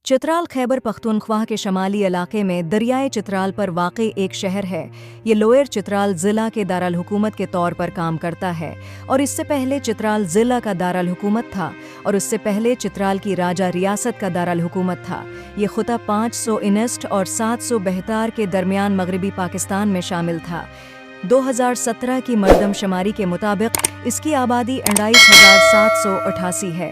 चित्राल खैबर पख्तूनख्वा के शमाली इलाके में दरियाए चित्राल पर वाक़ई एक शहर है। ये लोअर चित्राल ज़िला के दारुल हुकूमत के तौर पर काम करता है और इससे पहले चित्राल ज़िला का दारुल हुकूमत था और उससे पहले चित्राल की राजा रियासत का दारुल हुकूमत था। ये खुता 500 इनस्ट और 700 बहतार के दरमियान मगरबी पाकिस्तान में शामिल था। 2017 की मरदमशुमारी के मुताबिक इसकी आबादी 28,788 है।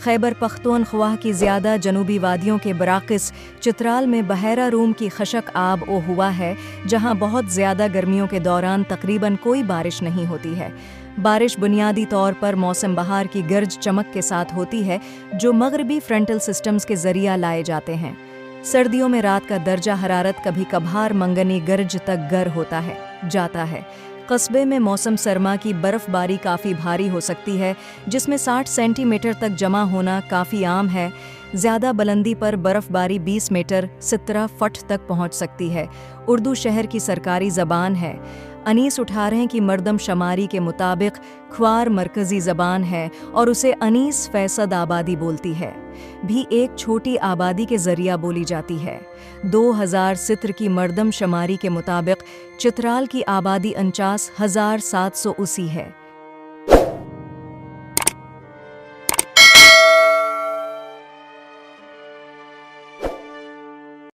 खैबर पख्तूनख्वा की ज़्यादा जनूबी वादियों के बराक़िस चित्राल में बहरा रूम की खशक आब ओ हुआ है, जहाँ बहुत ज़्यादा गर्मियों के दौरान तकरीबन कोई बारिश नहीं होती है। बारिश बुनियादी तौर पर मौसम बहार की गर्ज चमक के साथ होती है, जो मगरबी फ्रंटल सिस्टम्स के ज़रिया लाए जाते हैं। सर्दियों में रात का दर्जा हरारत कभी कभार मंगनी गर्ज तक गर होता जाता है। कस्बे में मौसम सरमा की बर्फ़बारी काफ़ी भारी हो सकती है, जिसमें 60 सेंटीमीटर तक जमा होना काफ़ी आम है। ज़्यादा बुलंदी पर बर्फ़बारी 20 मीटर 17 फुट तक पहुंच सकती है। उर्दू शहर की सरकारी ज़बान है। अनीस 18 की मरदमशुमारी के मुताबिक ख्वार मरकज़ी ज़बान है और उसे 19% आबादी बोलती है, भी एक छोटी आबादी के ज़रिया बोली जाती है। 2000 सित्र की मरदमशुमारी के मुताबिक चित्राल की आबादी 49,780 है।